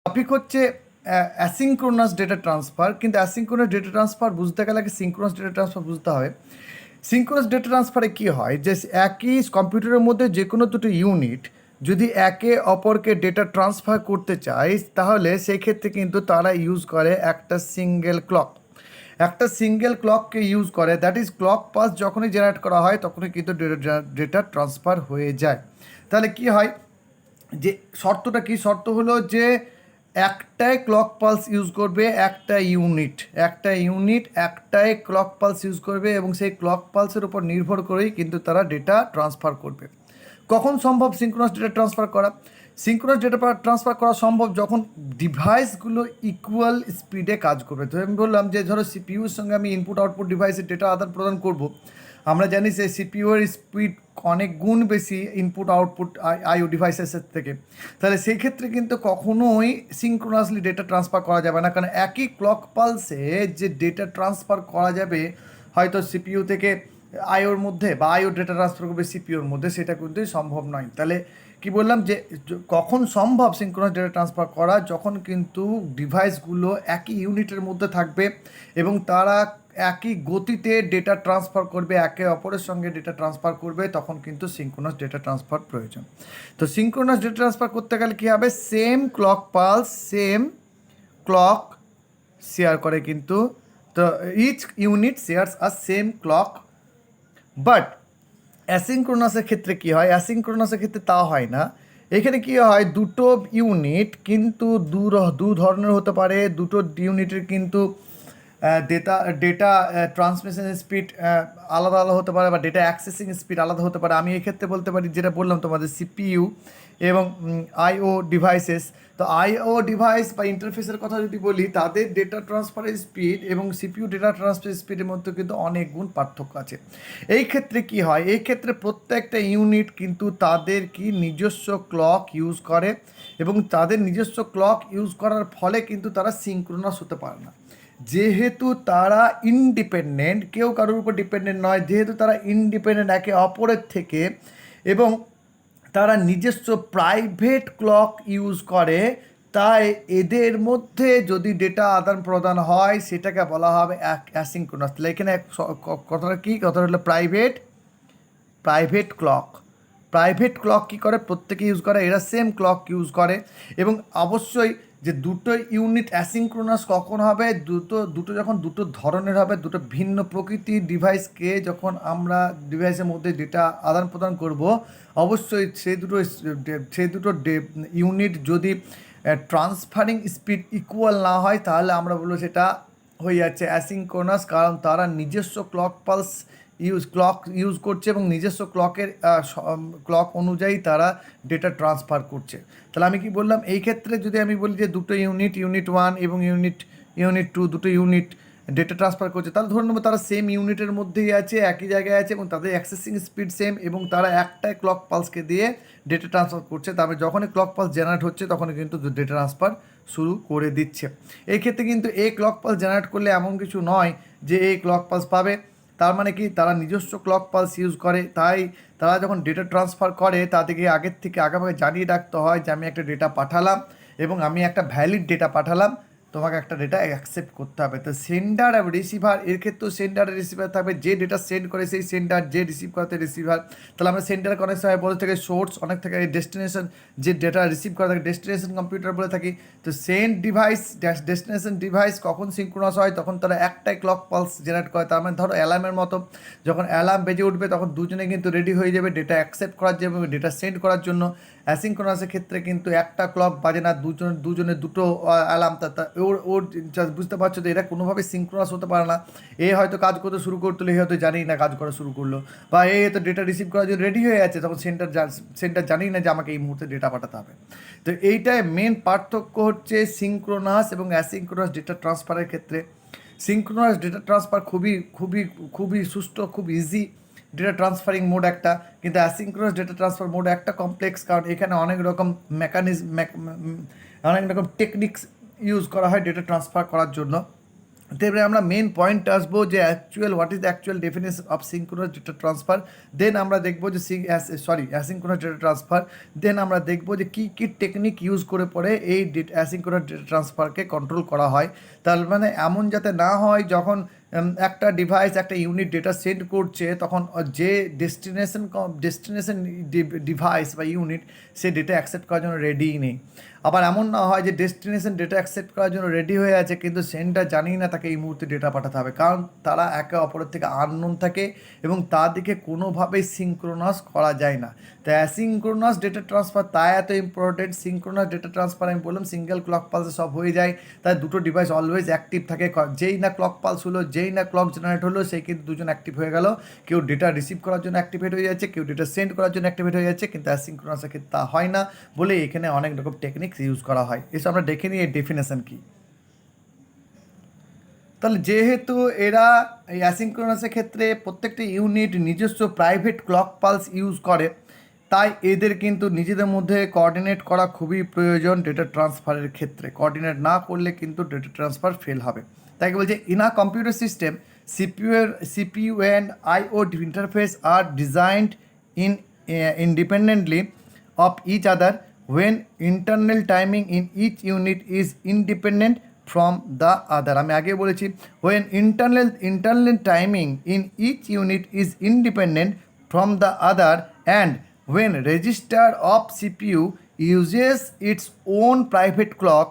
Topic হচ্ছে asynchronous data transfer. কিন্তু asynchronous data transfer বুঝতে গেলে আগে সিঙ্ক্রোনাস ডেটা ট্রান্সফার বুঝতে হবে। সিঙ্ক্রোনাস ডেটা ট্রান্সফারে কী হয় যে একই কম্পিউটারের মধ্যে যে কোনো দুটো ইউনিট যদি একে অপরকে ডেটা ট্রান্সফার করতে চায় তাহলে সেই ক্ষেত্রে কিন্তু তারা ইউজ করে একটা সিঙ্গেল ক্লক। একটা সিঙ্গেল ক্লককে ইউজ করে, দ্যাট ইজ ক্লক পাস যখনই জেনারেট করা হয় তখনই কিন্তু ডেটা ট্রান্সফার হয়ে যায়। তাহলে কি হয় যে শর্তটা কি, শর্ত হলো যে একটাই ক্লক পালস ইউজ করবে একটাই ক্লক পালস ইউজ করবে এবং সেই ক্লক পালসের উপর নির্ভর করেই কিন্তু তারা ডেটা ট্রান্সফার করবে। কখন সম্ভব সিঙ্ক্রোনাস ডেটা ট্রান্সফার করা? সিঙ্ক্রোনাস ডেটা ট্রান্সফার করা সম্ভব যখন ডিভাইসগুলো ইকুয়াল স্পিডে কাজ করবে। তো আমি বললাম যে ধরো সিপিইউর সঙ্গে আমি ইনপুট আউটপুট ডিভাইসের ডেটা আদান প্রদান করব। আমরা জানি যে সিপিইউর স্পিড অনেক গুণ বেশি ইনপুট আউটপুট আইও ডিভাইসেসের থেকে। তাহলে সেই ক্ষেত্রে কিন্তু কখনোই সিঙ্ক্রোনাসলি ডেটা ট্রান্সফার করা যাবে না, কারণ একই ক্লক পালসে যে ডেটা ট্রান্সফার করা যাবে হয়তো সিপিইউ থেকে আইওর মধ্যে বা আইও ডেটা ট্রান্সফার করবে সিপিইউর মধ্যে, সেটা কিন্তু সম্ভব নয়। তাহলে কি বললাম যে কখন সম্ভব সিঙ্ক্রোনাস ডেটা ট্রান্সফার করা? যখন কিন্তু ডিভাইসগুলো একই ইউনিটের মধ্যে থাকবে এবং তারা একই গতিতে ডেটা ট্রান্সফার করবে, একে অপরের সঙ্গে ডেটা ট্রান্সফার করবে, তখন কিন্তু সিঙ্ক্রোনাস ডেটা ট্রান্সফার প্রয়োজন। তো সিঙ্ক্রোনাস ডেটা ট্রান্সফার করতে গেলে কী হবে, same clock pulse same clock share করে কিন্তু। তো ইচ ইউনিট শেয়ার্স আর সেম ক্লক। বাট অ্যাসিঙ্ক্রোনাসের ক্ষেত্রে কী হয়, অ্যাসিঙ্ক্রোনাসের ক্ষেত্রে তা হয় না। এখানে কী হয়, দুটো ইউনিট কিন্তু দু ধরনের হতে পারে, দুটো ইউনিটের কিন্তু ডেটা ট্রান্সমিশন স্পিড আলাদা আলাদা হতে পারে বা ডেটা অ্যাক্সেসিং স্পিড আলাদা হতে পারে। আমি এক্ষেত্রে বলতে পারি যেটা বললাম তোমাদের সিপিইউ এবং আইও ডিভাইসেস। তো আইও ডিভাইস বা ইন্টারফেসের কথা যদি বলি, তাদের ডেটা ট্রান্সফারের স্পিড এবং সিপিইউ ডেটা ট্রান্সফার স্পিডের মধ্যে কিন্তু অনেক গুণ পার্থক্য আছে। এই ক্ষেত্রে কি হয়, এই ক্ষেত্রে প্রত্যেকটা ইউনিট কিন্তু তাদের কি নিজস্ব ক্লক ইউজ করে এবং তাদের নিজস্ব ক্লক ইউজ করার ফলে কিন্তু তারা সিঙ্ক্রোনাস হতে পারে না। যেহেতু তারা ইন্ডিপেন্ডেন্ট, কেউ কারোর উপর ডিপেন্ডেন্ট নয়, যেহেতু তারা ইন্ডিপেন্ডেন্ট একে অপরের থেকে এবং তারা নিজস্ব প্রাইভেট ক্লক ইউজ করে, তাই এদের মধ্যে যদি ডেটা আদান প্রদান হয় সেটাকে বলা হবে অ্যাসিঙ্ক্রোনাস। তাহলে এখানে কথাটা কি, কথাটা হলো প্রাইভেট ক্লক। প্রাইভেট ক্লক কী করে, প্রত্যেকে ইউজ করে, এরা সেম ক্লক ইউজ করে। এবং অবশ্যই যে দুটো ইউনিট অ্যাসিঙ্ক্রোনাস কখন হবে, দুটো যখন দুটো ধরনের হবে, দুটো ভিন্ন প্রকৃতির ডিভাইসকে যখন আমরা ডিভাইসের মধ্যে ডেটা আদান প্রদান করব, অবশ্যই সেই দুটো ইউনিট যদি ট্রান্সফারিং স্পিড ইকুয়াল না হয় তাহলে আমরা বলবো সেটা হয়ে যাচ্ছে অ্যাসিঙ্ক্রোনাস, কারণ তারা নিজস্ব ক্লক ইউজ করছে এবং নিজস্ব ক্লক অনুযায়ী তারা ডেটা ট্রান্সফার করছে। তাহলে আমি কি বললাম, এই ক্ষেত্রে যদি আমি বলি যে দুটো ইউনিট 1 এবং ইউনিট 2 দুটো ইউনিট ডেটা ট্রান্সফার করছে, তাহলে ধরে নেবো তারা সেম ইউনিটের মধ্যেই আছে, একই জায়গায় আছে এবং তাদের অ্যাক্সেসিং স্পিড সেম এবং তারা একটাই ক্লক পালসকে দিয়ে ডেটা ট্রান্সফার করছে। তারপরে যখনই ক্লক পালস জেনারেট হচ্ছে তখনই কিন্তু ডেটা ট্রান্সফার শুরু করে দিচ্ছে। এই ক্ষেত্রে কিন্তু এই ক্লক পালস জেনারেট করলে এমন কিছু নয় যে এই ক্লক পালস পাবে, তার মানে কি তারা নিজস্ব ক্লক পালস ইউজ করে। তাই তারা যখন ডেটা ট্রান্সফার করে তাদেরকে আগের থেকে আগামী জানিয়ে রাখতে হয় যে আমি একটা ডেটা পাঠালাম এবং আমি একটা ভ্যালিড ডেটা পাঠালাম, তোমাকে একটা ডেটা অ্যাকসেপ্ট করতে হবে। তো সেন্ডার এবং রিসিভার, এর ক্ষেত্রেও সেন্ডার আর রিসিভার থাকবে, যে ডেটা সেন্ড করে সেই সেন্ডার, যে রিসিভ করতে রিসিভার। তাহলে আমরা সেন্ডার কানেকশন হয় বলে থেকে সোর্স, অনেক থেকে ডেস্টিনেশন, যে ডেটা রিসিভ করা থাকে ডেস্টিনেশন কম্পিউটার বলে থাকি। তো সেন্ড ডিভাইস ডেস্টিনেশন ডিভাইস কখন সিঙ্ক্রোনাস হয়, তখন তারা একটাই ক্লক পালস জেনারেট করে। তার মানে ধরো অ্যালার্মের মতো, যখন অ্যালার্ম বেজে উঠবে তখন দুজনে কিন্তু রেডি হয়ে যাবে ডেটা অ্যাকসেপ্ট করার জন্য এবং ডেটা সেন্ড করার জন্য। অ্যাসিঙ্ক্রোনাসের ক্ষেত্রে কিন্তু একটা ক্লক বাজে না, দুজনে দুটো অ্যালার্ম, ওর বুঝতে পারছো তো, এরা কোনোভাবে সিঙ্ক্রোনাস হতে পারে না। এ হয়তো কাজ করতে শুরু করতে হলে হয়তো জানি না কাজ করা শুরু করলো, বা এ তো ডেটা রিসিভ করার জন্য রেডি হয়ে আছে, তখন সেন্টার জানি না যে আমাকে এই মুহূর্তে ডেটা পাঠাতে হবে। তো এইটাই মেন পার্থক্য হচ্ছে সিঙ্ক্রোনাস এবং অ্যাসিঙ্ক্রোনাস ডেটা ট্রান্সফারের ক্ষেত্রে। সিঙ্ক্রোনাস ডেটা ট্রান্সফার খুবই সুষ্ঠু, খুব ইজি ডেটা ট্রান্সফারিং মোড একটা, কিন্তু অ্যাসিঙ্ক্রোনাস ডেটা ট্রান্সফার মোড একটা কমপ্লেক্স, কারণ এখানে অনেক রকম অনেক রকম টেকনিক্স ইউজ করা হয় ডেটা ট্রান্সফার করার জন্য। তারপরে আমরা মেন পয়েন্ট আসবো যে actual what is the actual definition of synchronous data transfer. Then আমরা দেখবো যে অ্যাসিঙ্ক্রোনাস ডেটা ট্রান্সফার। দেন আমরা দেখবো যে কী কী টেকনিক ইউজ করে পরে এই অ্যাসিঙ্ক্রোনাস ডেটা ট্রান্সফারকে কন্ট্রোল করা হয়। তার মানে এমন যাতে না হয় যখন একটা ডিভাইস একটা ইউনিট ডেটা সেন্ড করছে তখন যে ডেস্টিনেশন ডিভাইস বা ইউনিট সে ডেটা অ্যাকসেপ্ট করার জন্য রেডিই নেই। আবার এমন না হয় যে ডেস্টিনেশন ডেটা অ্যাকসেপ্ট করার জন্য রেডি হয়ে আছে কিন্তু সেন্ডার জানি না তাকে এই মুহূর্তে ডেটা পাঠাতে হবে, কারণ তারা একে অপরের থেকে আননোন থাকে এবং তাদেরকে কোনোভাবেই সিঙ্ক্রোনাস করা যায় না। তো অ্যাসিঙ্ক্রোনাস ডেটা ট্রান্সফার তাই এত ইম্পর্টেন্ট। সিঙ্ক্রোনাস ডেটা ট্রান্সফার আমি বললাম সিঙ্গেল ক্লক পালসে সব হয়ে যায়, তাই দুটো ডিভাইস অলওয়েজ অ্যাক্টিভ থাকে। যেই না ক্লক পালস হলো, যেই না ক্লক জেনারেট হলো, সেই কিন্তু দুজন অ্যাক্টিভ হয়ে গেল। কেউ ডেটা রিসিভ করার জন্য অ্যাক্টিভেট হয়ে যাচ্ছে, কেউ ডেটা সেন্ড করার জন্য অ্যাক্টিভেট হয়ে যাচ্ছে, কিন্তু অ্যাসিঙ্ক্রোনাসের ক্ষেত্রে তা হয় না বলে এখানে অনেক রকম টেকনিক্স ইউজ করা হয়। এসব আমরা দেখে নিই এর ডেফিনেশন কী। তাহলে যেহেতু এরা এই অ্যাসিঙ্ক্রোনাসের ক্ষেত্রে প্রত্যেকটা ইউনিট নিজস্ব প্রাইভেট ক্লক পালস ইউজ করে, তাই এদের কিন্তু নিজেদের মধ্যে কোঅর্ডিনেট করা খুবই প্রয়োজন ডেটা ট্রান্সফারের ক্ষেত্রে। কোঅর্ডিনেট না করলে কিন্তু ডেটা ট্রান্সফার ফেল হবে। তাই বলছে in a computer system CPU and IO interface are designed independently of each other when internal timing in each unit is independent from the other। আমি আগে বলেছি when internal timing in each unit is independent from the other and when register of CPU uses its own private clock,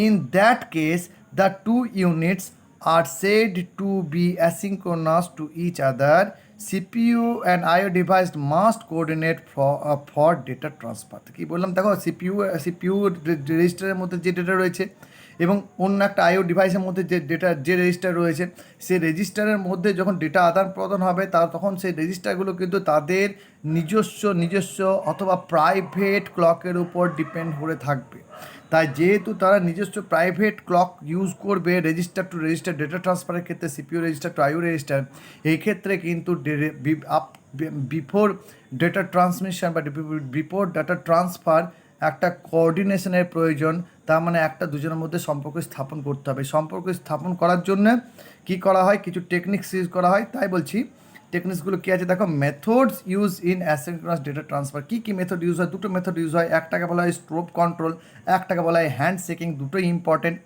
in that case the two units are said to be asynchronous to each other. CPU and IO device must coordinate for data transfer। কি বললাম দেখো, CPU রেজিস্টারের মধ্যে যে data রয়েছে এবং অন্য একটা আইও ডিভাইসের মধ্যে যে রেজিস্টার রয়েছে, সেই রেজিস্টারের মধ্যে যখন ডেটা আদান প্রদান হবে তখন সেই রেজিস্টারগুলো কিন্তু তাদের নিজস্ব অথবা প্রাইভেট ক্লকের উপর ডিপেন্ড করে থাকবে। তাই যেহেতু তারা নিজস্ব প্রাইভেট ক্লক ইউজ করবে রেজিস্টার টু রেজিস্টার ডেটা ট্রান্সফারের ক্ষেত্রে, সিপিইউ রেজিস্টার টু আইও রেজিস্টার, এই ক্ষেত্রে কিন্তু বিফোর ডেটা ট্রান্সমিশন বা বিফোর ডেটা ট্রান্সফার একটা কোঅর্ডিনেশনের প্রয়োজন। তার মানে একটা দুজনের মধ্যে সম্পর্ক স্থাপন করতে হবে। সম্পর্ক স্থাপন করার জন্য কি করা হয়, কিছু টেকনিক্স ইউজ করা হয়। তাই বলছি টেকনিক্সগুলো কী আছে দেখো। Methods use in asynchronous data transfer. কী কী মেথড ইউজ হয়? দুটো মেথড ইউজ হয়। একটাকে বলা হয় স্ট্রোব কন্ট্রোল, একটাকে বলা হয় হ্যান্ড শেকিং। দুটোই ইম্পর্টেন্ট।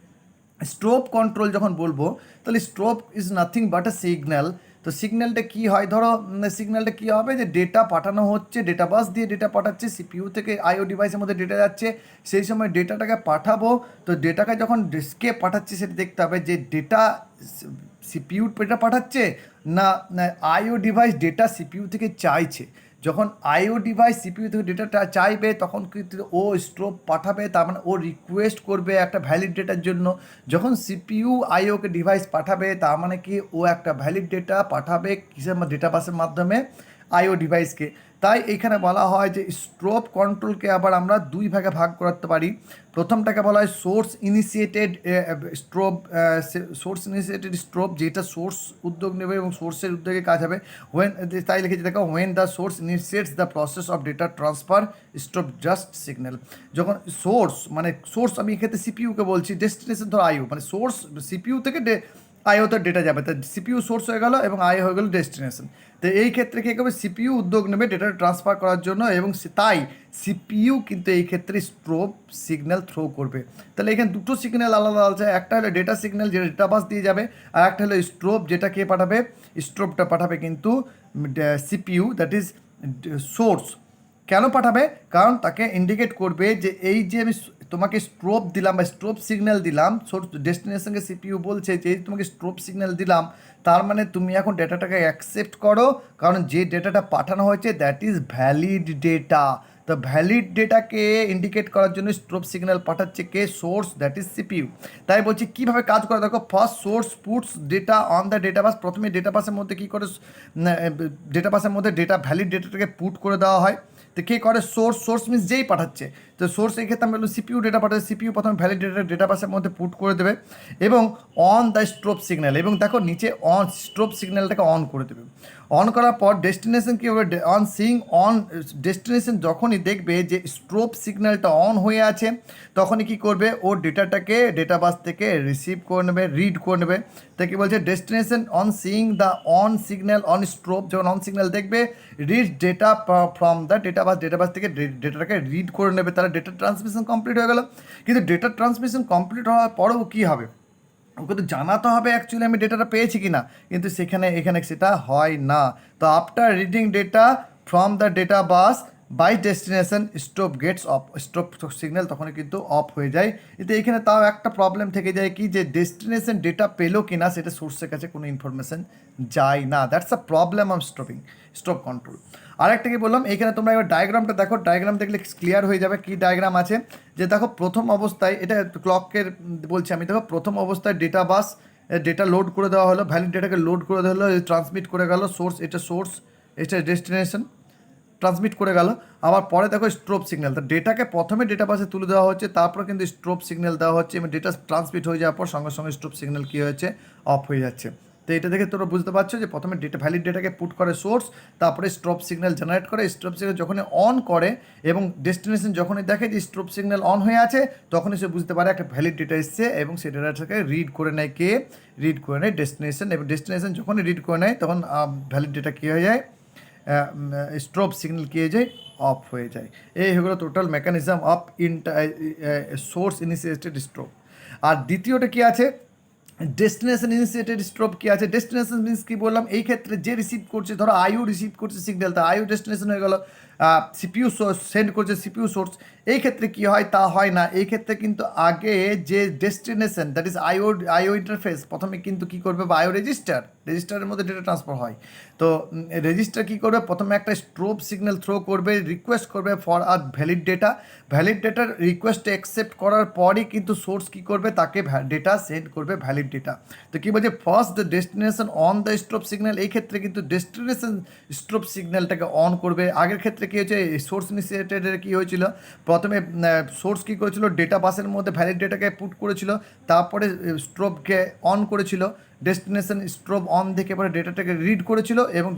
স্ট্রোব কন্ট্রোল যখন বলবো তাহলে strobe is nothing but a signal. তো সিগন্যালটা কী হয়, ধরো সিগন্যালটা কী হবে যে ডেটা পাঠানো হচ্ছে, ডেটা বাস দিয়ে ডেটা পাঠাচ্ছে, সিপিইউ থেকে আইও ডিভাইসের মধ্যে ডেটা যাচ্ছে। সেই সময় ডেটাটাকে পাঠাবো, তো ডেটাকে যখন ডিস্কে পাঠাচ্ছি সেটা দেখতে হবে যে ডেটা সিপিইউ ডেটা পাঠাচ্ছে না আইও ডিভাইস ডেটা সিপিইউ থেকে চাইছে। যখন আইও ডিভাইস সিপিইউ থেকে ডেটাটা চাইবে তখন কিন্তু ও স্ট্রোব পাঠাবে, তার মানে ও রিকোয়েস্ট করবে একটা ভ্যালিড ডেটার জন্য। যখন সিপিইউ আইওকে ডিভাইস পাঠাবে তার মানে কি ও একটা ভ্যালিড ডেটা পাঠাবে কিসের ডেটা বাসের মাধ্যমে আইও ডিভাইসকে। তাই এইখানে বলা হয় যে স্ট্রোব কন্ট্রোলকে আবার আমরা দুই ভাগে ভাগ করতে পারি। প্রথমটাকে বলা হয় সোর্স ইনিশিয়েটেড স্ট্রোব, যেটা সোর্স উদ্যোগ নেবে এবং সোর্সের উদ্যোগে কাজ হবে। তাই লিখেছি দেখো, when the source initiates the process of data transfer strobe just signal. যখন সোর্স আমি এক্ষেত্রে সিপিইউকে বলছি, ডেস্টিনেশন ধর আইও, মানে সোর্স সিপিইউ থেকে আইওতে ডেটা যাবে, তা সিপিইউ সোর্স হয়ে গেল এবং আইও হয়ে গেল ডেস্টিনেশন। তো এই ক্ষেত্রে কী করবে, সিপিইউ উদ্যোগ নেবে ডেটা ট্রান্সফার করার জন্য এবং তাই সিপিইউ কিন্তু এই ক্ষেত্রে স্ট্রোব সিগন্যাল থ্রো করবে। তাহলে এখানে দুটো সিগন্যাল আলাদা আছে, একটা হলো ডেটা সিগন্যাল যেটা ডেটা বাস দিয়ে যাবে, আর একটা হলো স্ট্রোব যেটা কে পাঠাবে, স্ট্রোবটা পাঠাবে কিন্তু সিপিইউ, দ্যাট ইজ সোর্স। কেন পাঠাবে? কারণ তাকে ইন্ডিকেট করবে যে এই যে আমি তোমাকে স্ট্রোব দিলাম বা স্ট্রোব সিগন্যাল দিলাম, সোর্স ডেস্টিনেশনকে সিপিইউ বলছে যে তোমাকে স্ট্রোব সিগন্যাল দিলাম, তার মানে তুমি এখন ডেটাটাকে অ্যাকসেপ্ট করো, কারণ যে ডেটাটা পাঠানো হয়েছে দ্যাট ইজ ভ্যালিড ডেটা। তো ভ্যালিড ডেটাকে ইন্ডিকেট করার জন্য স্ট্রোব সিগন্যাল পাঠাচ্ছে কে, সোর্স, দ্যাট ইজ সিপিইউ। তাই বলছি কীভাবে কাজ করে দেখো। First source puts data on the data bus. প্রথমে ডেটা বাসের মধ্যে কী করে, ডেটা বাসের মধ্যে ডেটা ভ্যালিড ডেটাটাকে পুট করে দেওয়া হয়। তো কে করে, সোর্স মিনস যেই পাঠাচ্ছে, তো সোর্স এই ক্ষেত্রে আমি বললাম সিপিইউ ডেটা পাঠাচ্ছে, সিপিইউ প্রথমে ভ্যালিড ডেটা বাসের মধ্যে পুট করে দেবে এবং অন দ্য স্ট্রোব সিগন্যাল, এবং দেখো নিচে অন স্ট্রোব সিগন্যালটাকে অন করে দেবে। অন করার পর ডেস্টিনেশন কী হবে, অন সিইং অন ডেস্টিনেশন যখনই দেখবে যে স্ট্রোব সিগন্যালটা অন হয়ে আছে তখনই কী করবে, ওর ডেটাটাকে ডেটা বাস থেকে রিসিভ করে নেবে, রিড করে নেবে। তো কী বলছে, destination on seeing the on signal on strobe, যখন অন সিগন্যাল দেখবে read data from the data bus থেকে ডেটাটাকে রিড করে নেবে, তাহলে ডেটা ট্রান্সমিশন কমপ্লিট হয়ে গেল। কিন্তু ডেটা ট্রান্সমিশন কমপ্লিট হওয়ার পরেও কী হবে, ওকে তো জানাতে হবে অ্যাকচুয়ালি আমি ডেটাটা পেয়েছি কি না, কিন্তু এখানে সেটা হয় না। তো after reading data from the data bus by destination stop gets off, stop signal তখনই কিন্তু অফ হয়ে যায়। কিন্তু এখানে তাও একটা প্রবলেম থেকে যায় কি, যে ডেস্টিনেশন ডেটা পেলো কি না সেটা সোর্সের কাছে কোনো ইনফরমেশন যায় না। That's a problem of stop control. আরেকটা কি বললাম, এখানে তোমরা এবার ডায়াগ্রামটা দেখো, ডায়াগ্রাম দেখলে ক্লিয়ার হয়ে যাবে কি ডায়াগ্রাম আছে। যে দেখো প্রথম অবস্থায়, এটা ক্লকের বলছি আমি, দেখো প্রথম অবস্থায় ডেটা বাস ডেটা লোড করে দেওয়া হলো, ভ্যালিড ডেটাকে লোড করে দেওয়া হলো, ট্রান্সমিট করে গেল সোর্স, এটা ডেস্টিনেশন ট্রান্সমিট করে গেল। আবার পরে দেখো স্ট্রোব সিগন্যাল, তো ডেটাকে প্রথমে ডেটা বাসে তুলে দেওয়া হচ্ছে, তারপর কিন্তু স্ট্রোব সিগন্যাল দেওয়া হচ্ছে এবং ডেটা ট্রান্সমিট হয়ে যাওয়ার পর সঙ্গে সঙ্গে স্ট্রোব সিগন্যাল কী হয়েছে, অফ হয়ে যাচ্ছে। তো এটা দেখে তোমরা বুঝতে পারছো যে প্রথমে ভ্যালিড ডেটাকে পুট করে সোর্স, তারপরে স্ট্রোব সিগন্যাল জেনারেট করে, স্ট্রোব সিগন্যাল যখনই অন করে এবং ডেস্টিনেশন যখনই দেখে যে স্ট্রোব সিগন্যাল অন হয়ে আছে তখনই সে বুঝতে পারে একটা ভ্যালিড ডেটা এসছে এবং সেই ডেটাটাকে রিড করে নেয়, রিড করে নেয় ডেস্টিনেশন, এবং ডেস্টিনেশন যখনই রিড করে নেয় তখন ভ্যালিড ডেটা কী হয়ে যায়, স্ট্রোব সিগন্যাল কী হয়ে যায়, অফ হয়ে যায়। এই হয়ে গেলো total mechanism of source initiated strobe. আর দ্বিতীয়টা কী আছে, ডেস্টিনেশন ইনিশিয়েটেড স্ট্রোব কী আছে, ডেস্টিনেশন মিনস কী বললাম, এই ক্ষেত্রে যে রিসিভ করছে, ধরো আইও রিসিভ করছে সিগন্যাল, তা আইও ডেস্টিনেশন হয়ে গেল, সিপিইউ সেন্ড করছে সিপিইউ সোর্স। এই ক্ষেত্রে কী হয়, তা হয় না। এই ক্ষেত্রে কিন্তু আগে যে destination that is IO interface প্রথমে কিন্তু কী করবে, বা আইও রেজিস্টারের মধ্যে ডেটা ট্রান্সফার হয়। তো রেজিস্টার কী করবে, প্রথমে একটা স্ট্রোব সিগন্যাল থ্রো করবে, রিকোয়েস্ট করবে ফর আ ভ্যালিড ডেটার রিকোয়েস্ট অ্যাকসেপ্ট করার পরই কিন্তু সোর্স কী করবে, তাকে ডেটা সেন্ড করবে, ভ্যালিড ডেটা। তো কী বলছে, first the destination on the strobe signal, এই ক্ষেত্রে কিন্তু ডেস্টিনেশন স্ট্রোব সিগন্যালটাকে অন করবে। আগের ক্ষেত্রে কী হয়েছে, সোর্স ইনিশিয়েটেডের কী হয়েছিল, প্রথমে সোর্স কী করেছিল, ডেটা বাসের মধ্যে ভ্যালিড ডেটাকে পুট করেছিল, তারপরে স্ট্রোবকে অন করেছিল, ডেস্টিনেশন স্ট্রোব অন দেখে পরে ডেটাটাকে রিড করেছিল এবং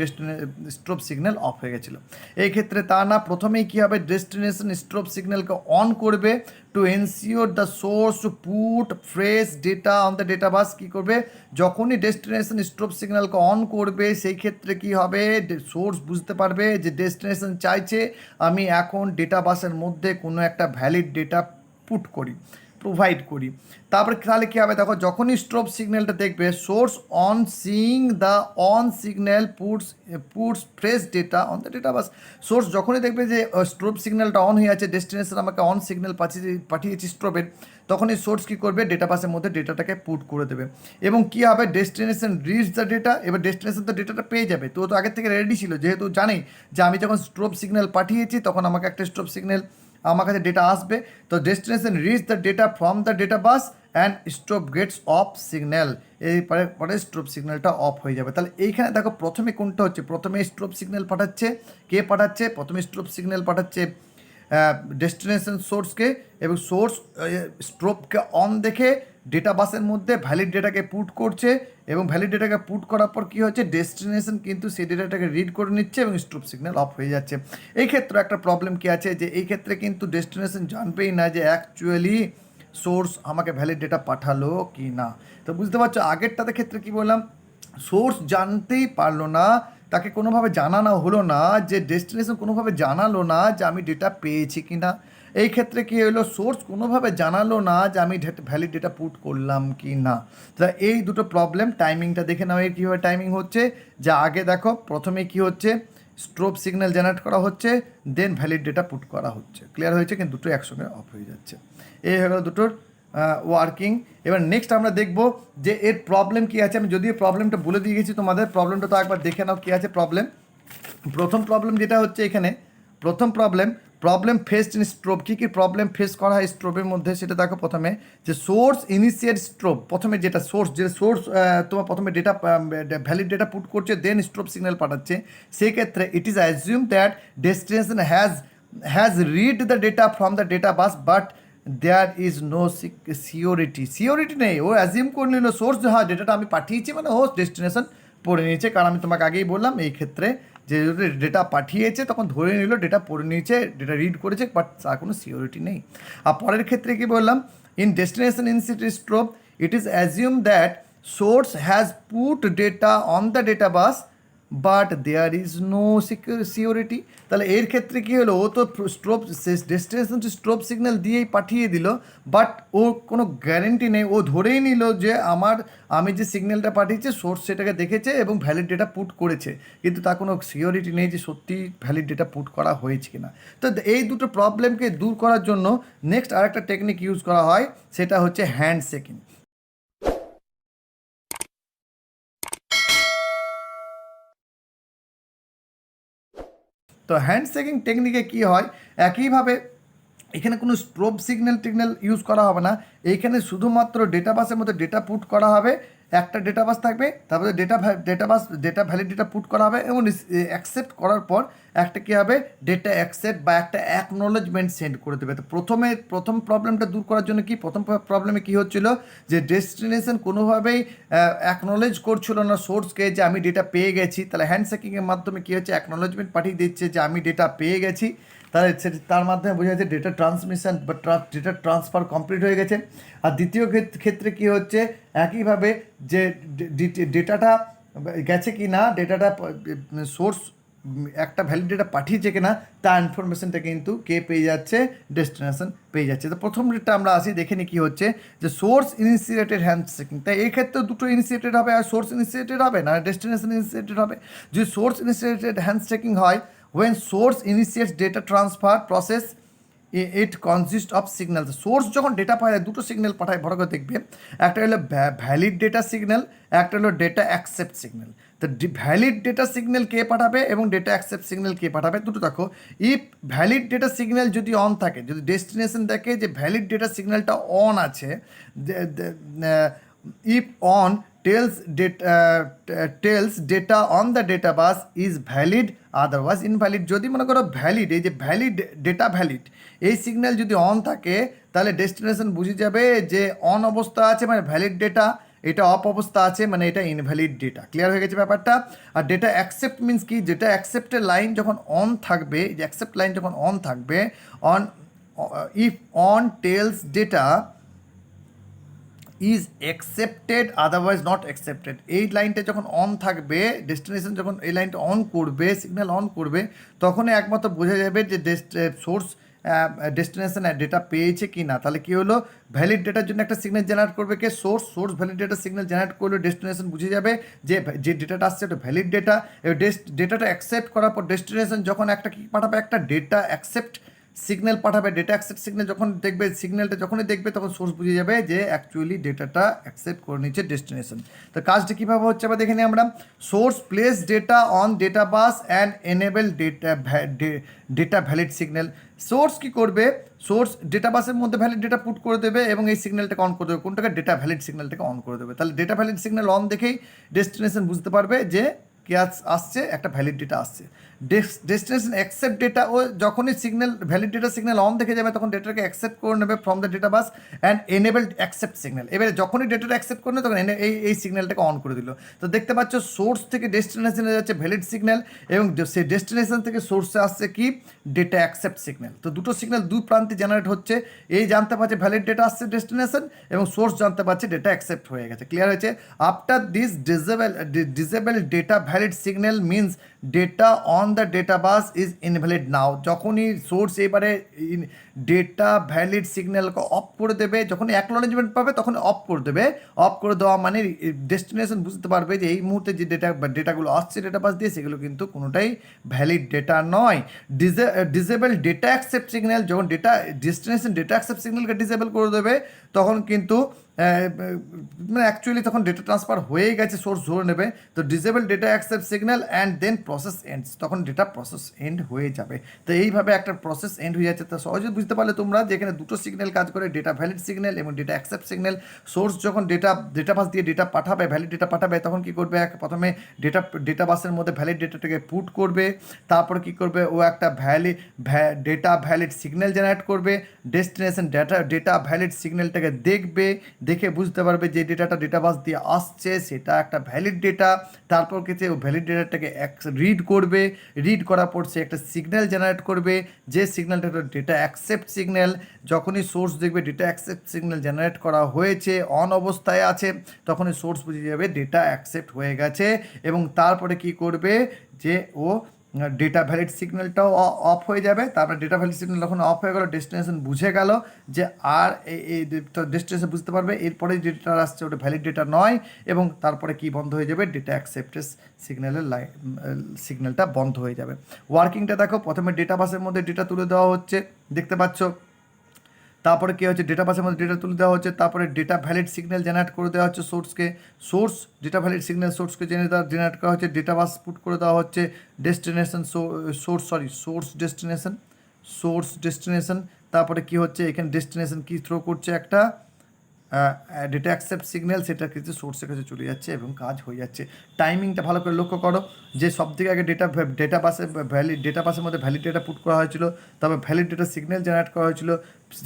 স্ট্রোব সিগন্যাল অফ হয়ে গেছিলো। এই ক্ষেত্রে তা না, প্রথমেই কী হবে, ডেস্টিনেশন স্ট্রোব সিগন্যালকে অন করবে to ensure the source to put fresh data on the data bus. কী করবে, যখনই ডেস্টিনেশন স্ট্রোব সিগন্যালকে অন করবে সেই ক্ষেত্রে কী হবে, সোর্স বুঝতে পারবে যে ডেস্টিনেশন চাইছে আমি এখন ডেটা বাসের মধ্যে কোনো একটা ভ্যালিড ডেটা প্রোভাইড করি। তারপরে তাহলে কী হবে, দেখো যখনই স্ট্রোব সিগন্যালটা দেখবে, source on seeing the on signal puts fresh data on the data bus. Source যখনই দেখবে যে স্ট্রোব সিগন্যালটা অন হয়ে আছে, ডেস্টিনেশন আমাকে অন সিগন্যাল পাঠিয়েছি স্ট্রোবের, তখনই সোর্স কী করবে, ডেটা বাসের মধ্যে ডেটাটাকে পুট করে দেবে এবং কী হবে, ডেস্টিনেশন রিচ দ্য ডেটা। এবার ডেস্টিনেশন তো ডেটাটা পেয়ে যাবে, তো আগের থেকে রেডি ছিল, যেহেতু জানেই যে আমি যখন স্ট্রোব সিগন্যাল পাঠিয়েছি তখন আমাকে একটা স্ট্রোব সিগন্যাল আমার কাছে ডেটা আসবে। তো destination reach the data from the data bus and strobe gets off signal, এই পরে স্ট্রোব সিগন্যালটা অফ হয়ে যাবে। তাহলে এইখানে দেখো প্রথমে কোনটা হচ্ছে, প্রথমে স্ট্রোব সিগন্যাল পাঠাচ্ছে, কে পাঠাচ্ছে, প্রথমে স্ট্রোব সিগন্যাল পাঠাচ্ছে ডেস্টিনেশন সোর্সকে, এবং সোর্স স্ট্রোবকে অন দেখে ডেটা বাসের মধ্যে ভ্যালিড ডেটাকে পুট করছে এবং ভ্যালিড ডেটাকে পুট করার পর কী হচ্ছে, ডেস্টিনেশন কিন্তু সেই ডেটাটাকে রিড করে নিচ্ছে এবং স্ট্রোব সিগন্যাল অফ হয়ে যাচ্ছে। এই ক্ষেত্রে একটা প্রবলেম কী আছে, যে এই ক্ষেত্রে কিন্তু ডেস্টিনেশন জানবেই না যে অ্যাকচুয়ালি সোর্স আমাকে ভ্যালিড ডেটা পাঠালো কি না। তো বুঝতে পারছো, আগেরটাতে ক্ষেত্রে কী বললাম, সোর্স জানতেই পারলো না, তাকে কোনোভাবে জানানো হলো না, যে ডেস্টিনেশন কোনোভাবে জানালো না যে আমি ডেটা পেয়েছি কি না। এই ক্ষেত্রে কী হলো, সোর্স কোনোভাবে জানালো না যে আমি ভ্যালিড ডেটা পুট করলাম কি না। তা এই দুটো প্রবলেম, টাইমিংটা দেখে নাও, এর কীভাবে টাইমিং হচ্ছে, যে আগে দেখো প্রথমে কি হচ্ছে, স্ট্রোব সিগন্যাল জেনারেট করা হচ্ছে, দেন ভ্যালিড ডেটা পুট করা হচ্ছে। ক্লিয়ার হয়েছে, কিন্তু দুটো একসঙ্গে অফ হয়ে যাচ্ছে। এই হয়ে গেল দুটোর ওয়ার্কিং। এবার নেক্সট আমরা দেখব যে এর প্রবলেম কী আছে। আমি যদিও প্রবলেমটা বলে দিয়ে গেছি তোমাদের, প্রবলেমটা তো একবার দেখে নাও কী আছে প্রবলেম। প্রথম প্রবলেম যেটা হচ্ছে এখানে, প্রথম প্রবলেম ফেসড ইন স্ট্রোব, কী কী প্রবলেম ফেস করা হয় স্ট্রোবের মধ্যে সেটা দেখো। প্রথমে যে সোর্স ইনিশিয়েট স্ট্রোব, প্রথমে যেটা সোর্স তোমার প্রথমে ডেটা ভ্যালিড ডেটা পুট করছে, দেন স্ট্রোব সিগন্যাল পাঠাচ্ছে, সেক্ষেত্রে it is assume that destination has has read the data from the data bus but there is no surety নেই। ও অ্যাজিউম করে নিল সোর্স, হ্যাঁ ডেটাটা আমি পাঠিয়েছি মানে ও ডেস্টিনেশন পড়ে নিয়েছে। কারণ আমি তোমাকে আগেই বললাম এই ক্ষেত্রে যে যদি ডেটা পাঠিয়েছে তখন ধরে নিল ডেটা পড়ে নিয়েছে, ডেটা রিড করেছে, বাট তার কোনো সিওরিটি নেই। আর পরের ক্ষেত্রে কি বললাম, in destination initiated strobe it is assume that source has put data on the data bus but there is no surety. তাহলে এর ক্ষেত্রে কী হলো, ও তো strobe destination to strobe signal দিয়েই পাঠিয়ে দিল, বাট ওর কোনো গ্যারেন্টি নেই। ও ধরেই নিল যে আমি যে সিগন্যালটা পাঠিয়েছি সোর্স সেটাকে দেখেছে এবং ভ্যালিড ডেটা পুট করেছে, কিন্তু তার কোনো সিওরিটি নেই যে সত্যি ভ্যালিড ডেটা পুট করা হয়েছে কিনা। তো এই দুটো প্রবলেমকে দূর করার জন্য নেক্সট আরেকটা টেকনিক ইউজ করা হয়, সেটা হচ্ছে হ্যান্ড শেকিং। তো হ্যান্ড শেকিং টেকনিকে কী হয়, একইভাবে এখানে কোনো স্ট্রোব সিগন্যাল ইউজ করা হবে না। এইখানে শুধুমাত্র ডেটা বাসের মধ্যে ডেটা পুট করা হবে, একটা ডেটা বাস থাকবে, তারপরে ডেটা ভ্যালিড ডেটা পুট করা হবে এবং অ্যাকসেপ্ট করার পর একটা কী হবে, ডেটা অ্যাকসেপ্ট বা একটা অ্যাকনোলেজমেন্ট সেন্ড করে দেবে। তো প্রথম প্রবলেমটা দূর করার জন্য কি, প্রথম প্রবলেমে কী হচ্ছিল যে ডেস্টিনেশন কোনোভাবেই অ্যাকনোলেজ করছিল না সোর্সকে যে আমি ডেটা পেয়ে গেছি। তাহলে হ্যান্ড শেকিংয়ের মাধ্যমে কী হচ্ছে, অ্যাকনোলেজমেন্ট পাঠিয়ে দিচ্ছে যে আমি ডেটা পেয়ে গেছি, তাহলে তার মাধ্যমে বোঝা যাচ্ছে ডেটা ট্রান্সমিশন বা ডেটা ট্রান্সফার কমপ্লিট হয়ে গেছে। আর দ্বিতীয় ক্ষেত্রে কী হচ্ছে, একইভাবে যে ডেটাটা গেছে কি না, ডেটাটা সোর্স একটা ভ্যালিড ডেটা পাঠিয়েছে কিনা তার ইনফরমেশনটা কিন্তু কে পেয়ে যাচ্ছে, ডেস্টিনেশন পেয়ে যাচ্ছে। তো প্রথম ডেটটা আমরা আসি, দেখে নিই কী হচ্ছে যে সোর্স ইনিশিয়েটেড হ্যান্ড শেকিং। তাই এই ক্ষেত্রে দুটো ইনিশিয়েটেড হবে, আর সোর্স ইনিশিয়েটেড হবে না ডেস্টিনেশন ইনিশিয়েটেড হবে। যদি সোর্স ইনিশিয়েটেড হ্যান্ড শেকিং হয়, when source initiates data transfer process it consists of signals। Source যখন ডেটা পাঠায় দুটো সিগন্যাল পাঠায়, ভালো করে দেখবে, একটা হলো ভ্যালিড ডেটা সিগন্যাল, একটা হলো ডেটা অ্যাকসেপ্ট সিগন্যাল। তো ভ্যালিড ডেটা সিগন্যাল কে পাঠাবে এবং ডেটা অ্যাকসেপ্ট সিগন্যাল কে পাঠাবে, দুটো দেখো। ইফ ভ্যালিড ডেটা সিগন্যাল যদি অন থাকে, যদি ডেস্টিনেশন দেখে যে ভ্যালিড ডেটা সিগন্যালটা অন আছে, if on tells data on the data bus is valid otherwise invalid। যদি মনে করো ভ্যালিড, এই যে ভ্যালিড এই সিগন্যাল যদি অন থাকে, তাহলে ডেস্টিনেশন বুঝে যাবে যে অন অবস্থা আছে মানে ভ্যালিড ডেটা, এটা অফ অবস্থা আছে মানে এটা ইনভ্যালিড ডেটা। ক্লিয়ার হয়ে গেছে ব্যাপারটা। আর ডেটা অ্যাকসেপ্ট মিনস কি, ডেটা অ্যাকসেপ্টের লাইন যখন অন থাকবে, যে অ্যাকসেপ্ট লাইন যখন অন থাকবে, on if on tells data is accepted otherwise not accepted, এই লাইনটা যখন অন থাকবে, ডেস্টিনেশন যখন এই লাইনটা অন করবে, সিগন্যাল অন করবে, তখনই একমাত্র বোঝা যাবে যে সোর্স ডেস্টিনেশন ডেটা পেয়েছে কি না। তাহলে কী হলো, ভ্যালিড ডেটার জন্য একটা সিগন্যাল জেনারেট করবে কে, source valid data signal generate করলে ডেস্টিনেশন বুঝে যাবে যে ডেটাটা আসছে ওটা ভ্যালিড ডেটা। এবার ডেটাটা অ্যাকসেপ্ট করার পর ডেস্টিনেশন যখন একটা কী পাঠাবে, একটা ডেটা অ্যাকসেপ্ট সিগন্যাল পাঠাবে। ডেটা অ্যাকসেপ্ট সিগন্যাল যখন দেখবে, সিগন্যালটা যখনই দেখবে তখন সোর্স বুঝে যাবে যে অ্যাকচুয়ালি ডেটাটা অ্যাকসেপ্ট করে নিচ্ছে ডেস্টিনেশন। তো কাজটা কীভাবে হচ্ছে আবার দেখে নিই আমরা। Source place data on data bus and enable data valid signal. Source কী করবে, সোর্স ডেটা বাসের মধ্যে ভ্যালিড ডেটা পুট করে দেবে এবং এই সিগন্যালটাকে অন করে দেবে, কোনটাকে, ডেটা ভ্যালিড সিগন্যালটাকে অন করে দেবে। তাহলে ডেটা ভ্যালিড সিগন্যাল অন দেখেই ডেস্টিনেশন বুঝতে পারবে যে কে আসছে, একটা ভ্যালিড ডেটা আসছে। ডেস্টিনেশন অ্যাকসেপ্ট ডেটা, ও যখনই signal valid data signal on দেখে যাবে তখন ডেটাকে অ্যাকসেপ্ট করে নেবে from the data bus and enabled accept signal. এবারে যখনই ডেটাটা অ্যাকসেপ্ট করে নেবে তখন এই সিগন্যালটাকে অন করে দিল। তো দেখতে পাচ্ছ সোর্স থেকে ডেস্টিনেশনে যাচ্ছে ভ্যালিড সিগন্যাল এবং সেই ডেস্টিনেশন থেকে সোর্সে আসছে কি, ডেটা অ্যাকসেপ্ট সিগন্যাল। তো দুটো সিগন্যাল দুই প্রান্তে জেনারেট হচ্ছে, এই জানতে পারছে ভ্যালিড ডেটা আসছে ডেস্টিনেশন এবং সোর্স জানতে পারছে ডেটা অ্যাকসেপ্ট হয়ে গেছে। ক্লিয়ার হয়েছে। After this disable data valid signal means data on the data bus is invalid now. যখনই সোর্স এবারে ডেটা ভ্যালিড সিগন্যালকে অফ করে দেবে, যখনই অ্যাকনোলেজমেন্ট পাবে তখন অফ করে দেবে। অফ করে দেওয়া মানে ডেস্টিনেশন বুঝতে পারবে যে এই মুহূর্তে যে ডেটাগুলো আসছে ডেটা বাস দিয়ে, সেগুলো কিন্তু কোনোটাই ভ্যালিড ডেটা নয়। ডিসেবল ডেটা অ্যাকসেপ্ট সিগন্যাল, যখন ডেস্টিনেশন ডেটা অ্যাকসেপ্ট সিগন্যালকে ডিসেবল করে দেবে তখন কিন্তু মানে অ্যাকচুয়ালি তখন ডেটা ট্রান্সফার হয়ে গেছে, সোর্স ধরে নেবে। তো disable data accept signal and then process ends, তখন ডেটা প্রসেস এন্ড হয়ে যাবে। তো এইভাবে একটা প্রসেস এন্ড হয়ে যাচ্ছে। তো সহজে বুঝতে পারলে তোমরা যে এখানে দুটো সিগন্যাল কাজ করে, ডেটা ভ্যালিড সিগন্যাল এবং ডেটা অ্যাকসেপ্ট সিগন্যাল। সোর্স যখন ডেটা বাস দিয়ে ডেটা পাঠাবে, ভ্যালিড ডেটা পাঠাবে, তখন কি করবে, প্রথমে ডেটা বাসের মধ্যে ভ্যালিড ডেটাটাকে পুট করবে, তারপর কি করবে, ও একটা ডেটা ভ্যালিড সিগন্যাল জেনারেট করবে, ডেস্টিনেশন ডেটা ভ্যালিড সিগন্যালটাকে দেখবে, দেখে বুঝতে পারবে যে ডেটাটা ডেটা বাস দিয়ে আসছে সেটা একটা ভ্যালিড ডেটা। তারপর কিছু ভ্যালিড ডেটাটাকে রিড করবে, রিড করার পর সে একটা সিগন্যাল জেনারেট করবে, যে সিগন্যালটা ডেটা অ্যাকসেপ্ট সিগন্যাল। যখনই সোর্স দেখবে ডেটা অ্যাকসেপ্ট সিগন্যাল জেনারেট করা হয়েছে, অন অবস্থায় আছে, তখনই সোর্স বুঝে যাবে ডেটা অ্যাকসেপ্ট হয়ে গেছে। এবং তারপরে কি করবে, যে ও ডেটা ভ্যালিড সিগন্যালটাও অফ হয়ে যাবে। তারপরে ডেটা ভ্যালিড সিগন্যাল যখন অফ হয়ে গেল, ডেস্টিনেশন বুঝে গেল যে আর এই ডেস্টিনেশন বুঝতে পারবে এরপরে যে ডেটা আসছে ওটা ভ্যালিড ডেটা নয়, এবং তারপরে কি বন্ধ হয়ে যাবে, ডেটা অ্যাকসেপ্টেন্স সিগন্যালটা বন্ধ হয়ে যাবে। ওয়ার্কিংটা দেখো, প্রথমে ডেটা বাসের মধ্যে ডেটা তুলে দেওয়া হচ্ছে, দেখতে পাচ্ছ। তারপরে কী হচ্ছে, ডেটা বাসের মধ্যে ডেটা তুলে দেওয়া হচ্ছে, তারপরে ডেটা ভ্যালিড সিগন্যাল জেনারেট করে দেওয়া হচ্ছে সোর্সকে, ডেটা ভ্যালিড সিগন্যাল সোর্সকে জেনারেট করা হচ্ছে, ডেটা বাস পুট করে দেওয়া হচ্ছে ডেস্টিনেশন সোর্স ডেস্টিনেশন। তারপরে কি হচ্ছে, এখানে ডেস্টিনেশন কি থ্রো করছে, একটা ডেটা অ্যাকসেপ্ট সিগন্যাল, সেটা কিছু সোর্সের কাছে চলে যাচ্ছে এবং কাজ হয়ে যাচ্ছে। টাইমিংটা ভালো করে লক্ষ্য করো, যে সব থেকে আগে ডেটা বাসের মধ্যে ভ্যালিড ডেটা পুট করা হয়েছিল, তবে ভ্যালিড ডেটা সিগন্যাল জেনারেট করা হয়েছিল।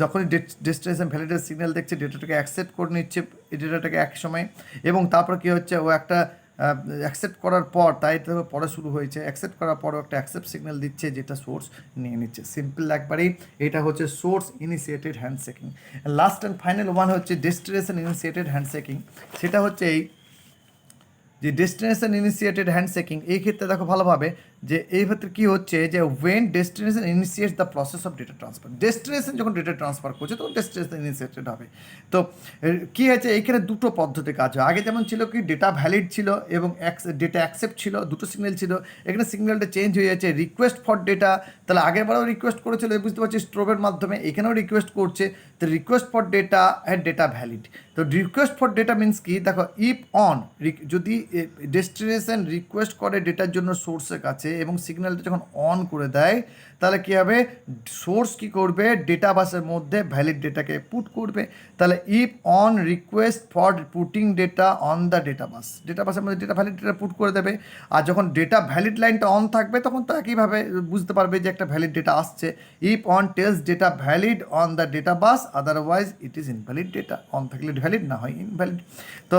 যখনই ডেস্টিনেশন ভ্যালিড ডেটা সিগন্যাল দেখছে, ডেটাটাকে অ্যাকসেপ্ট করে নিচ্ছে এই ডেটাটাকে এক সময়, এবং তারপর কী হচ্ছে, ও একটা অ্যাকসেপ্ট করার পর, তাই তো পরে শুরু হয়েছে, অ্যাকসেপ্ট করার পরও একটা অ্যাকসেপ্ট সিগন্যাল দিচ্ছে, যেটা সোর্স নিয়ে নিচ্ছে। সিম্পল একবারেই, এটা হচ্ছে source initiated handshaking. Last and final one হচ্ছে ডেস্টিনেশন ইনিশিয়েটেড হ্যান্ডশেকিং। সেটা হচ্ছে এই যে ডেস্টিনেশন ইনিশিয়েটেড হ্যান্ডশেকিং, এই ক্ষেত্রে দেখো ভালোভাবে, যে এই ক্ষেত্রে কী হচ্ছে, যে when destination initiates the process of data transfer, destination যখন ডেটা ট্রান্সফার করছে তখন ডেস্টিনেশন ইনিশিয়েটেড হবে। তো কী হয়েছে, এইখানে দুটো পদ্ধতি কাজ হয়। আগে যেমন ছিল কি, ডেটা ভ্যালিড ছিল এবং ডেটা অ্যাকসেপ্ট ছিল, দুটো সিগন্যাল ছিল। এখানে সিগন্যালটা চেঞ্জ হয়ে যাচ্ছে, রিকোয়েস্ট ফর ডেটা। তাহলে আগের বারেও রিকোয়েস্ট করেছিল, বুঝতে পারছি স্ট্রোবের মাধ্যমে, এখানেও রিকোয়েস্ট করছে। তো request for data and data valid. তো রিকোয়েস্ট ফর ডেটা মিনস কি, দেখো, ইফ অন, যদি ডেস্টিনেশন রিকোয়েস্ট করে ডেটার জন্য সোর্সের কাছে এবং সিগন্যালটা যখন অন করে দেয়, তাহলে কী হবে, সোর্স কী করবে, ডেটা বাসের মধ্যে ভ্যালিড ডেটাকে পুট করবে। তাহলে if and request for putting data on the data বাসের মধ্যে ডেটা ভ্যালিড ডেটা পুট করে দেবে। আর যখন ডেটা ভ্যালিড লাইনটা অন থাকবে, তখন তো একইভাবে বুঝতে পারবে যে একটা ভ্যালিড ডেটা আসছে। If on tells data valid on the data bus, otherwise it is invalid data. On থাকলে ভ্যালিড, না হয় ইনভ্যালিড। তো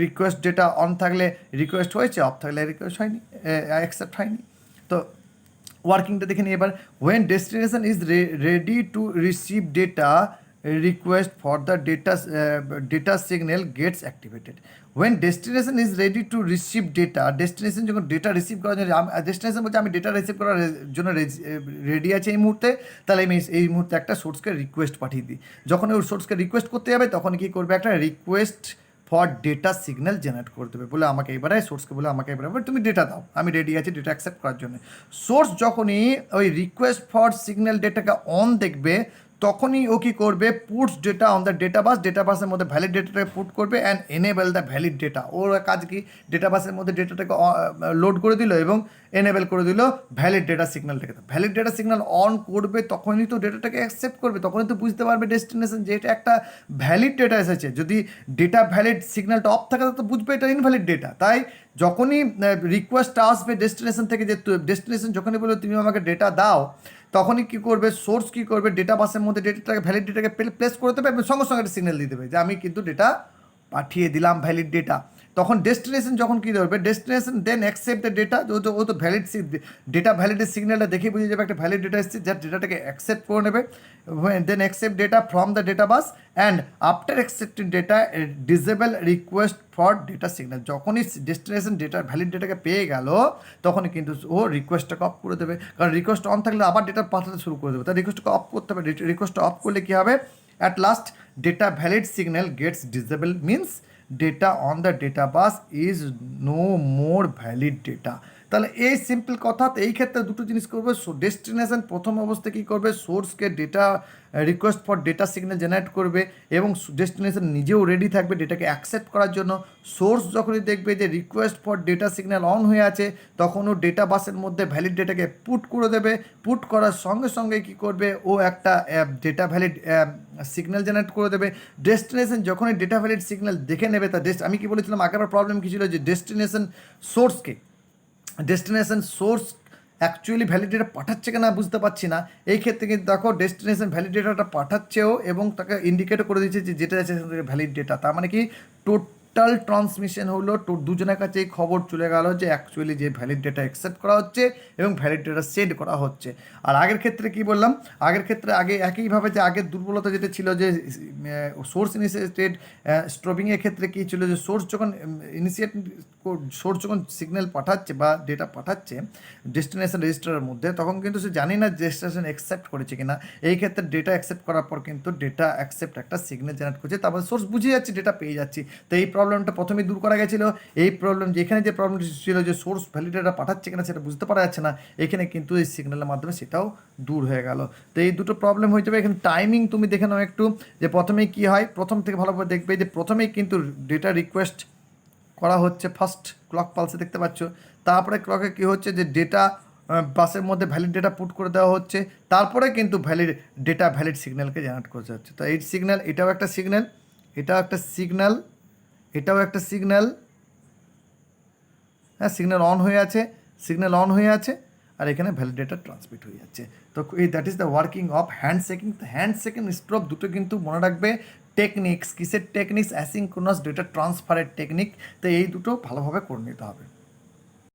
রিকোয়েস্ট ডেটা অন থাকলে রিকোয়েস্ট হয়েছে, অফ থাকলে রিকোয়েস্ট হয়নি, অ্যাকসেপ্ট হয়নি। তো ওয়ার্কিংটা দেখে নিই এবার। When destination is ready to receive data, request for the data signal gets activated. When destination is ready to receive data, destination যখন ডেটা রিসিভ করার জন্য, ডেস্টিনেশন বলছে আমি ডেটা রিসিভ করার জন্য রেডি আছে এই মুহূর্তে, তাহলে আমি এই মুহূর্তে একটা সোর্সকে রিকোয়েস্ট পাঠিয়ে দিই। যখন ওই সোর্সকে রিকোয়েস্ট করতে যাবে, তখন কী করবে, একটা request for data signal generate করে দেবে, বলে আমাকে এবারে সোর্সকে বলে আমাকে এবারে তুমি ডেটা দাও, আমি রেডি আছি ডেটা অ্যাকসেপ্ট করার জন্য। সোর্স যখনই ওই রিকোয়েস্ট ফর সিগন্যাল ডেটাকে অন দেখবে, তখনই ও কী করবে, puts data on the data বাসের মধ্যে ভ্যালিড ডেটাটাকে পুট করবে and enable the valid data. ওর কাজ কি, ডেটা বাসের মধ্যে ডেটাটাকে লোড করে দিল এবং এনেবেল করে দিল ভ্যালিড ডেটা সিগন্যালটাকে। ভ্যালিড ডেটা সিগন্যাল অন করবে, তখনই তো ডেটাটাকে অ্যাকসেপ্ট করবে, তখনই তো বুঝতে পারবে ডেস্টিনেশন যে এটা একটা ভ্যালিড ডেটা এসেছে। যদি ডেটা ভ্যালিড সিগন্যালটা অফ থাকে, তো বুঝবে এটা ইনভ্যালিড ডেটা। তাই যখনই রিকোয়েস্টটা আসবে ডেস্টিনেশন থেকে, যে ডেস্টিনেশন যখনই বলবে তুমি আমাকে ডেটা দাও, তখনই কী করবে, সোর্স কী করবে, ডেটা বাসের মধ্যে ডেটাটাকে ভ্যালিড ডেটাকে প্লেস করে দেবে এবং সঙ্গে সঙ্গে একটা সিগন্যাল দিয়ে দেবে যে আমি কিন্তু ডেটা পাঠিয়ে দিলাম, ভ্যালিড ডেটা। তখন ডেস্টিনেশন যখন কী ধরবে, destination then accept the data. ও তো ভ্যালিড ডেটা ভ্যালিডের সিগন্যালটা দেখে বুঝে যাবে একটা ভ্যালিড ডেটা এসেছে, যার ডেটাটাকে অ্যাকসেপ্ট করে নেবে। Then accept data from the data bus and after accepting data disable request for data signal. যখনই ডেস্টিনেশন ডেটার ভ্যালিড ডেটাকে পেয়ে গেল, তখনই কিন্তু ও রিকোয়েস্টটাকে অফ করে দেবে, কারণ রিকোয়েস্ট অন থাকলে আবার ডেটা পাঠাতে শুরু করে দেবে। তাই রিকোয়েস্টটাকে অফ করতে হবে। রিকোয়েস্টটা অফ করলে কী হবে, at last data valid signal gets disable, means data on the data bus is no more valid data. তাহলে এই সিম্পল কথা। তো এই ক্ষেত্রে দুটো জিনিস করবে। ডেস্টিনেশন প্রথম অবস্থায় কী করবে, সোর্সকে data request for data signal generate করবে এবং ডেস্টিনেশন নিজেও রেডি থাকবে ডেটাকে অ্যাকসেপ্ট করার জন্য। সোর্স যখনই দেখবে যে request for data signal on হয়ে আছে, তখন ও ডেটা বাসের মধ্যে ভ্যালিড ডেটাকে পুট করে দেবে। পুট করার সঙ্গে সঙ্গে কী করবে, ও একটা ডেটা ভ্যালিড সিগন্যাল জেনারেট করে দেবে। ডেস্টিনেশন যখনই ডেটা ভ্যালিড সিগন্যাল দেখে নেবে, তা আমি কি বলেছিলাম আগেরবার প্রবলেম কী ছিল, যে ডেস্টিনেশন সোর্স অ্যাকচুয়ালি ভ্যালিডেটা পাঠাচ্ছে কিনা বুঝতে পারছি না। এই ক্ষেত্রে কিন্তু দেখো ডেস্টিনেশন ভ্যালিডেটাটা পাঠাচ্ছেও এবং তাকে ইন্ডিকেটও করে দিচ্ছে যে যেটা আছে সেটা ভ্যালিড ডেটা। তার মানে কি টোটাল ট্রান্সমিশন হলো, দুজনের কাছে এই খবর চলে গেল যে অ্যাকচুয়ালি যে ভ্যালিড ডেটা অ্যাকসেপ্ট করা হচ্ছে এবং ভ্যালিড ডেটা সেন্ড করা হচ্ছে। আর আগের ক্ষেত্রে কি বললাম, আগের ক্ষেত্রে আগে একইভাবে যে আগের দুর্বলতা যেটা ছিল যে সোর্স ইনিশিয়েটেড স্ট্রবিংয়ের ক্ষেত্রে কী ছিল, যে সোর্স যখন সিগন্যাল পাঠাচ্ছে বা ডেটা পাঠাচ্ছে ডেস্টিনেশন রেজিস্টারের মধ্যে, তখন কিন্তু সে জানি না ডেস্টিনেশন অ্যাকসেপ্ট করেছে কিনা। এই ক্ষেত্রে ডেটা অ্যাকসেপ্ট করার পর কিন্তু ডেটা অ্যাকসেপ্ট একটা সিগন্যাল জেনারেট করছে, তারপর সোর্স বুঝে যাচ্ছে ডেটা পেয়ে যাচ্ছি। তো এই প্রবলেমটা প্রথমেই দূর করা গেছিলো। এই প্রবলেম যেখানে যে প্রবলেমটা ছিল যে সোর্স ভ্যালিড ডেটা পাঠাচ্ছে কিনা সেটা বুঝতে পারা যাচ্ছে না, এখানে কিন্তু এই সিগন্যালের মাধ্যমে সেটাও দূর হয়ে গেল। তো এই দুটো প্রবলেম হয়ে যাবে। এখানে টাইমিং তুমি দেখে নাও একটু, যে প্রথমেই কী হয়, প্রথম থেকে ভালোভাবে দেখবে যে প্রথমেই কিন্তু ডেটা রিকোয়েস্ট করা হচ্ছে ফার্স্ট ক্লক পালসে দেখতে পাচ্ছ। তারপরে ক্লকে কী হচ্ছে, যে ডেটা বাসের মধ্যে ভ্যালিড ডেটা পুট করে দেওয়া হচ্ছে, তারপরে কিন্তু ভ্যালিড সিগন্যালকে জেনারেট করতে হচ্ছে। তো এই সিগন্যাল, এটাও একটা সিগন্যাল, এটাও একটা সিগন্যাল, এটাও একটা সিগন্যাল। হ্যাঁ, সিগন্যাল অন হয়ে আছে, সিগন্যাল অন হয়ে আছে, আর এখানে ভ্যালিড ডেটা ট্রান্সমিট হয়ে যাচ্ছে। তো এই that is the working of hand shaking. Hand shaking stroke দুটো কিন্তু মনে রাখবে টেকনিক্স, কিসের টেকনিক্স, অ্যাসিঙ্ক্রোনাস ডেটা ট্রান্সফারের টেকনিক। তো এই দুটো ভালোভাবে করে নিতে হবে।